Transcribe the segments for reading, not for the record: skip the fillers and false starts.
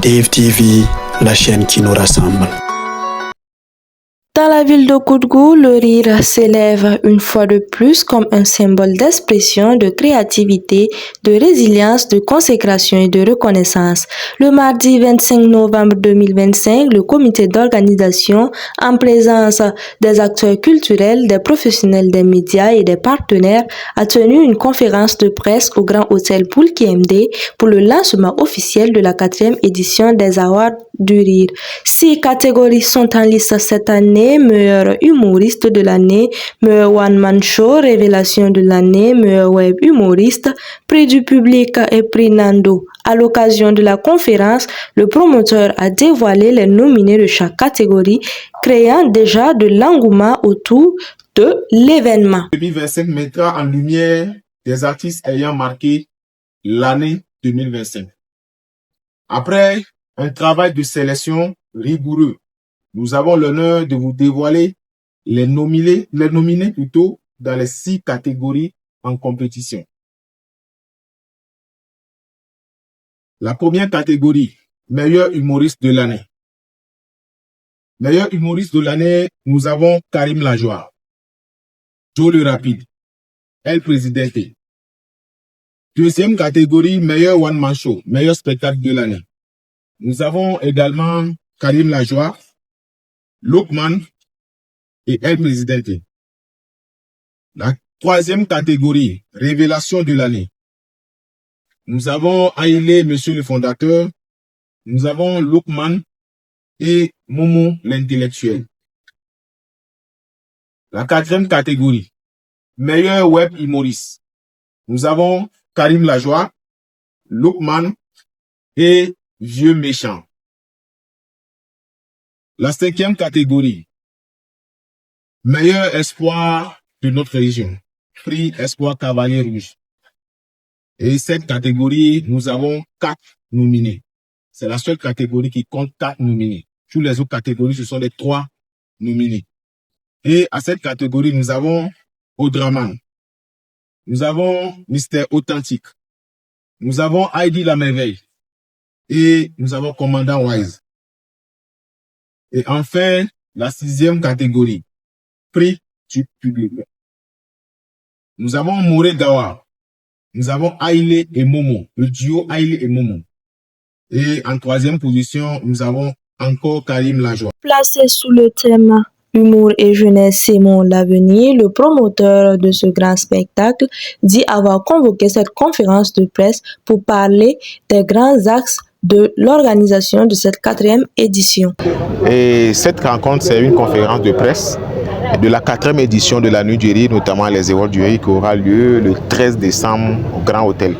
Dave TV, la chaîne qui nous rassemble. Dans la ville de Koudgou, le rire s'élève une fois de plus comme un symbole d'expression, de créativité, de résilience, de consécration et de reconnaissance. Le mardi 25 novembre 2025, le comité d'organisation, en présence des acteurs culturels, des professionnels des médias et des partenaires, a tenu une conférence de presse au Grand Hôtel Poulki MD pour le lancement officiel de la 4e édition des Awards du Rire. 6 catégories sont en liste cette année: meilleur humoriste de l'année, meilleur one-man show, révélation de l'année, meilleur web humoriste, prix du public et prix Nando. À l'occasion de la conférence, le promoteur a dévoilé les nominés de chaque catégorie, créant déjà de l'engouement autour de l'événement. 2025 mettra en lumière des artistes ayant marqué l'année 2025. Après un travail de sélection rigoureux, nous avons l'honneur de vous dévoiler les nominés dans les 6 catégories en compétition. La première catégorie, meilleur humoriste de l'année. Meilleur humoriste de l'année, nous avons Karim Lajoie, Joe le Rapide, El Presidente. Deuxième catégorie, meilleur one man show, meilleur spectacle de l'année. Nous avons également Karim Lajoie, Lokman et El Presidente. La troisième catégorie, révélation de l'année. Nous avons Aïlé, monsieur le fondateur. Nous avons Lokman et Momo l'intellectuel. La quatrième catégorie, meilleur web humoriste. Nous avons Karim Lajoie, Lokman et Vieux Méchant. La 5e catégorie, meilleur espoir de notre région, prix Espoir Cavalier Rouge. Et cette catégorie, nous avons 4 nominés. C'est la seule catégorie qui compte 4 nominés. Toutes les autres catégories, ce sont les 3 nominés. Et à cette catégorie, nous avons Audraman. Nous avons Mister Authentique. Nous avons Heidi la Merveille. Et nous avons Commandant Wise. Et enfin, la 6e catégorie, prix du public. Nous avons Moré Gawa. Nous avons Aïlé et Momo, le duo Aïlé et Momo. Et en 3e position, nous avons encore Karim Lajoie. Placé sous le thème Humour et jeunesse, Simon l'avenir, le promoteur de ce grand spectacle dit avoir convoqué cette conférence de presse pour parler des grands axes de l'organisation de cette 4e édition. Et cette rencontre, c'est une conférence de presse de la 4e édition de la Nuit du Rire, notamment les Awards du Rire, qui aura lieu le 13 décembre au Grand Hôtel.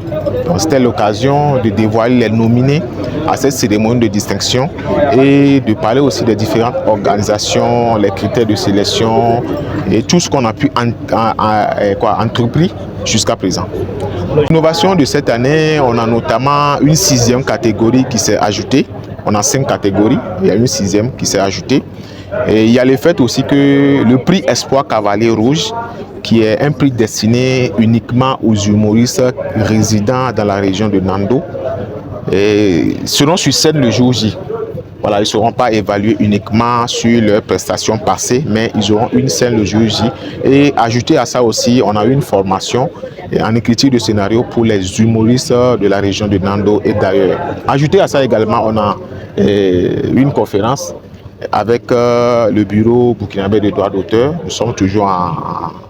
Donc c'était l'occasion de dévoiler les nominés à cette cérémonie de distinction et de parler aussi des différentes organisations, les critères de sélection et tout ce qu'on a pu entreprendre jusqu'à présent. L'innovation de cette année, on a notamment une 6e catégorie qui s'est ajoutée. On a 5 catégories, il y a une 6e qui s'est ajoutée. Et il y a le fait aussi que le prix Espoir Cavalier Rouge, qui est un prix destiné uniquement aux humoristes résidant dans la région de Nando, seront sur scène le jour J. Voilà, ils ne seront pas évalués uniquement sur leurs prestations passées, mais ils auront une scène le jour J. Et ajouté à ça aussi, on a eu une formation en écriture de scénario pour les humoristes de la région de Nando et d'ailleurs. Ajouté à ça également, on a une conférence avec le bureau burkinabé de droits d'auteur. Nous sommes toujours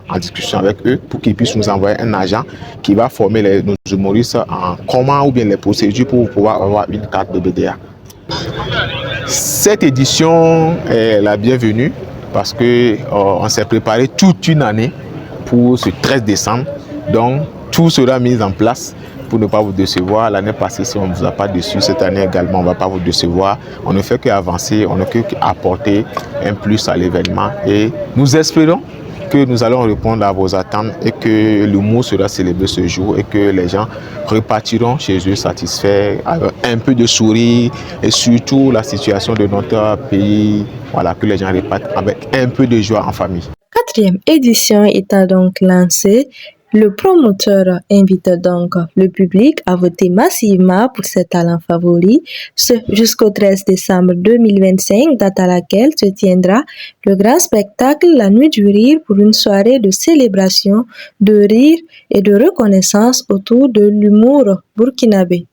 en discussion avec eux pour qu'ils puissent nous envoyer un agent qui va former nos humoristes en comment ou bien les procédures pour pouvoir avoir une carte de BDA. Cette édition est la bienvenue parce qu'on s'est préparé toute une année pour ce 13 décembre. Donc tout sera mis en place pour ne pas vous décevoir. L'année passée, si on ne vous a pas déçu, cette année également, on ne va pas vous décevoir. On ne fait qu'avancer, on ne fait qu'apporter un plus à l'événement. Et nous espérons que nous allons répondre à vos attentes et que l'humour sera célébré ce jour et que les gens repartiront chez eux satisfaits, avec un peu de sourire et surtout la situation de notre pays, voilà, que les gens repartent avec un peu de joie en famille. 4e édition étant donc lancée, Le promoteur invite donc le public à voter massivement pour ses talents favoris, ce jusqu'au 13 décembre 2025, date à laquelle se tiendra le grand spectacle La Nuit du Rire pour une soirée de célébration, de rire et de reconnaissance autour de l'humour burkinabé.